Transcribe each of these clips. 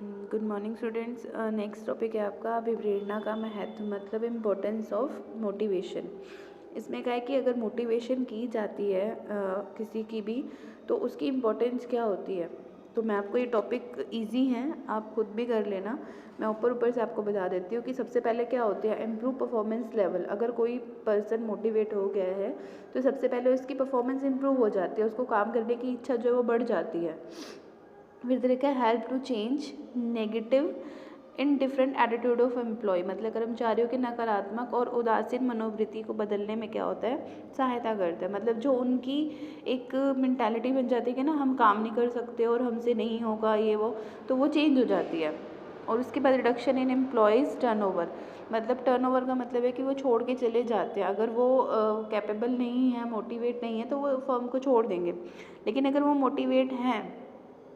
Good morning students. Next topic है आपका अभिप्रेरणा का महत्व, मतलब इम्पोर्टेंस ऑफ मोटिवेशन। इसमें क्या है कि अगर मोटिवेशन की जाती है किसी की भी, तो उसकी इम्पोर्टेंस क्या होती है। तो मैं आपको ये टॉपिक इजी है, आप खुद भी कर लेना। मैं ऊपर से आपको बता देती हूँ कि सबसे पहले क्या होती है इम्प्रूव परफॉर्मेंस लेवल। अगर कोई पर्सन मोटिवेट हो गया है तो सबसे पहले उसकी परफॉर्मेंस इम्प्रूव हो जाती है, उसको काम करने की इच्छा जो है वो बढ़ जाती है। फिर तरीका है help to change negative in different attitude of employ, मतलब कर्मचारियों के नकारात्मक और उदासीन मनोवृत्ति को बदलने में क्या होता है, सहायता करता है। मतलब जो उनकी एक मेंटालिटी बन जाती है कि ना हम काम नहीं कर सकते और हमसे नहीं होगा ये वो, तो वो चेंज हो जाती है। और उसके बाद रिडक्शन इन एम्प्लॉयज़ टर्नओवर, मतलब टर्नओवर का मतलब है कि वो छोड़ के चले जाते हैं। अगर वो कैपेबल नहीं है, मोटिवेट नहीं है, तो वो फर्म को छोड़ देंगे। लेकिन अगर वो मोटिवेट हैं,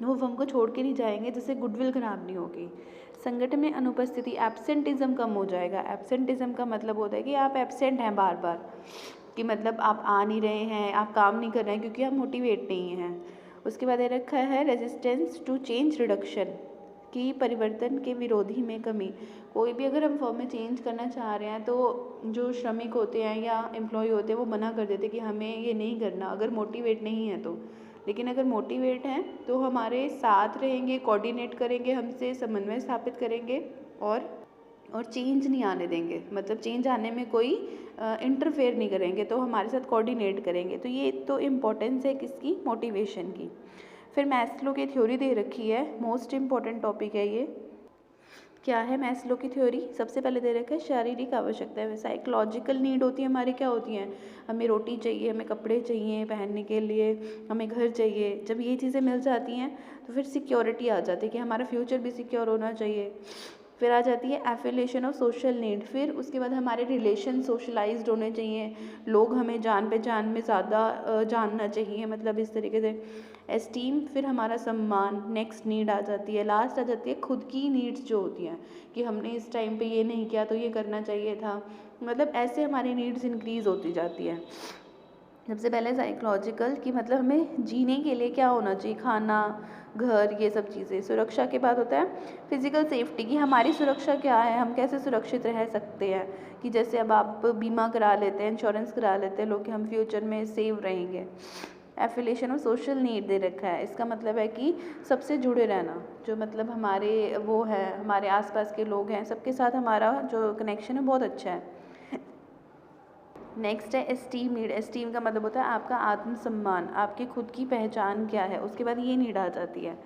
वो फर्म को छोड़ के नहीं जाएंगे, जिससे गुडविल खराब नहीं होगी। संगठन में अनुपस्थिति, एब्सेंटिज्म कम हो जाएगा। एब्सेंटिज्म का मतलब होता है कि आप एब्सेंट हैं बार बार, कि मतलब आप आ नहीं रहे हैं, आप काम नहीं कर रहे हैं क्योंकि आप मोटिवेट नहीं हैं। उसके बाद ये रखा है रेजिस्टेंस टू चेंज रिडक्शन, कि परिवर्तन के विरोधी में कमी। कोई भी अगर हम फॉर्म में चेंज करना चाह रहे हैं तो जो श्रमिक होते हैं या एम्प्लॉय होते हैं वो मना कर देते हैं कि हमें ये नहीं करना, अगर मोटिवेट नहीं है तो। लेकिन अगर मोटिवेट हैं तो हमारे साथ रहेंगे, कोऑर्डिनेट करेंगे, हमसे समन्वय स्थापित करेंगे और चेंज नहीं आने देंगे। मतलब चेंज आने में कोई इंटरफेयर नहीं करेंगे, तो हमारे साथ कोऑर्डिनेट करेंगे। तो ये तो इम्पोर्टेंस है किसकी, मोटिवेशन की। फिर मैस्लो की थ्योरी दे रखी है, मोस्ट इम्पॉर्टेंट टॉपिक है ये। क्या है मैस्लो की थ्योरी, सबसे पहले दे रखा है शारीरिक आवश्यकताएं। साइकोलॉजिकल नीड होती है हमारी, क्या होती हैं, हमें रोटी चाहिए, हमें कपड़े चाहिए पहनने के लिए, हमें घर चाहिए। जब ये चीज़ें मिल जाती हैं तो फिर सिक्योरिटी आ जाती है कि हमारा फ्यूचर भी सिक्योर होना चाहिए। फिर आ जाती है एफिलिएशन ऑफ सोशल नीड। फिर उसके बाद हमारे रिलेशन सोशलाइज्ड होने चाहिए, लोग हमें जान पहचान में ज़्यादा जानना चाहिए, मतलब इस तरीके से। एस्टीम, फिर हमारा सम्मान, नेक्स्ट नीड आ जाती है। लास्ट आ जाती है खुद की नीड्स जो होती हैं, कि हमने इस टाइम पे ये नहीं किया तो ये करना चाहिए था। मतलब ऐसे हमारी नीड्स इंक्रीज़ होती जाती है। सबसे पहले साइकोलॉजिकल, कि मतलब हमें जीने के लिए क्या होना चाहिए, खाना, घर, ये सब चीज़ें। सुरक्षा के बाद होता है फिजिकल सेफ्टी, कि हमारी सुरक्षा क्या है, हम कैसे सुरक्षित रह सकते हैं। कि जैसे अब आप बीमा करा लेते हैं, इंश्योरेंस करा लेते हैं लोग, कि हम फ्यूचर में सेव रहेंगे। एफिलिएशन और सोशल नीड दे रखा है, इसका मतलब है कि सबसे जुड़े रहना, जो मतलब हमारे वो है, हमारे आसपास के लोग हैं, सबके साथ हमारा जो कनेक्शन है बहुत अच्छा है। नेक्स्ट है एस्टीम नीड। एस्टीम का मतलब होता है आपका आत्मसम्मान, आपकी खुद की पहचान क्या है, उसके बाद ये नीड आ जाती है।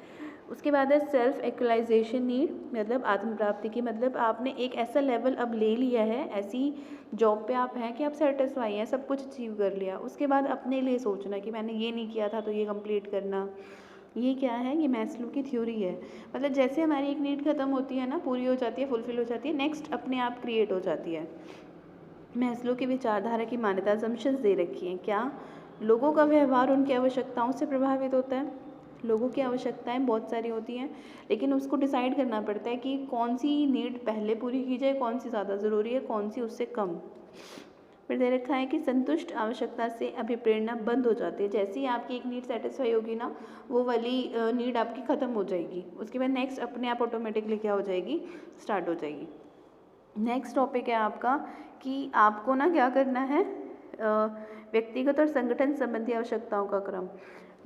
उसके बाद है सेल्फ एक्चुअलाइजेशन नीड, मतलब आत्म प्राप्ति की, मतलब आपने एक ऐसा लेवल अब ले लिया है, ऐसी जॉब पे आप हैं कि आप सेटिस्फाई हैं, सब कुछ अचीव कर लिया। उसके बाद अपने लिए सोचना कि मैंने ये नहीं किया था तो ये कंप्लीट करना। ये क्या है, ये मैस्लो की थ्योरी है। मतलब जैसे हमारी एक नीड खत्म होती है ना, पूरी हो जाती है, फुलफिल हो जाती है, नेक्स्ट अपने आप क्रिएट हो जाती है। मैस्लो की विचारधारा की मान्यता असम्पशंस दे रखी हैं। क्या, लोगों का व्यवहार उनकी आवश्यकताओं से प्रभावित होता है। लोगों की आवश्यकताएं बहुत सारी होती हैं, लेकिन उसको डिसाइड करना पड़ता है कि कौन सी नीड पहले पूरी की जाए, कौन सी ज़्यादा ज़रूरी है, कौन सी उससे कम। फिर दे रखा है कि संतुष्ट आवश्यकता से अभिप्रेरणा बंद हो जाती है। जैसे ही आपकी एक नीड सेटिस्फाई होगी ना, वो वाली नीड आपकी ख़त्म हो जाएगी, उसके बाद नेक्स्ट अपने आप ऑटोमेटिकली क्या हो जाएगी, स्टार्ट हो जाएगी। नेक्स्ट टॉपिक है आपका कि आपको ना क्या करना है, व्यक्तिगत और संगठन संबंधी आवश्यकताओं का क्रम।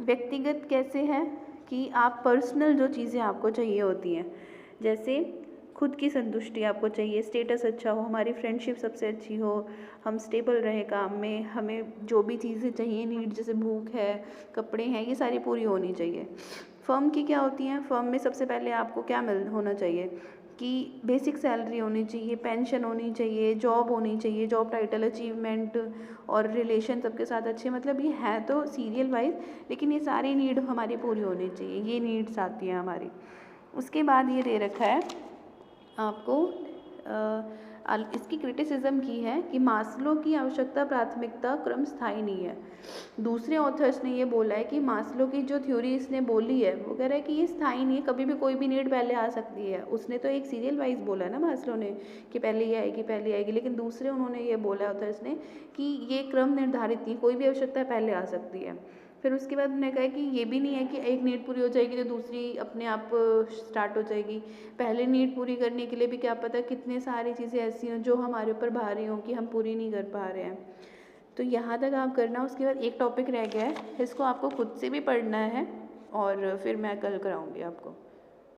व्यक्तिगत कैसे है कि आप पर्सनल जो चीज़ें आपको चाहिए होती हैं, जैसे खुद की संतुष्टि आपको चाहिए, स्टेटस अच्छा हो, हमारी फ्रेंडशिप सबसे अच्छी हो, हम स्टेबल रहे काम में, हमें जो भी चीज़ें चाहिए नीड, जैसे भूख है, कपड़े हैं, ये सारी पूरी होनी चाहिए। फर्म की क्या होती हैं, फर्म में सबसे पहले आपको क्या होना चाहिए कि बेसिक सैलरी होनी चाहिए, पेंशन होनी चाहिए, जॉब होनी चाहिए, जॉब टाइटल, अचीवमेंट और रिलेशन सबके साथ अच्छे। मतलब ये है तो सीरियल वाइज, लेकिन ये सारी नीड हमारी पूरी होनी चाहिए, ये नीड्स आती हैं हमारी। उसके बाद ये दे रखा है आपको, इसकी क्रिटिसिज्म की है कि मास्लो की आवश्यकता प्राथमिकता क्रम स्थायी नहीं है। दूसरे ऑथर्स ने ये बोला है कि मास्लो की जो थ्योरी इसने बोली है, वो कह रहा है कि ये स्थायी नहीं है, कभी भी कोई भी नीड पहले आ सकती है। उसने तो एक सीरियल वाइज बोला है ना मास्लो ने, कि पहले ये आएगी पहले आएगी, लेकिन दूसरे उन्होंने ये बोला ऑथर्स ने कि ये क्रम निर्धारित नहीं, कोई भी आवश्यकता पहले आ सकती है। फिर उसके बाद उन्होंने कहा कि ये भी नहीं है कि एक नीट पूरी हो जाएगी तो दूसरी अपने आप स्टार्ट हो जाएगी। पहले नीट पूरी करने के लिए भी क्या पता कितने सारी चीज़ें ऐसी हों जो हमारे ऊपर भारी हों कि हम पूरी नहीं कर पा रहे हैं। तो यहाँ तक आप करना। उसके बाद एक टॉपिक रह गया है, इसको आपको खुद से भी पढ़ना है और फिर मैं कल कराऊँगी आपको।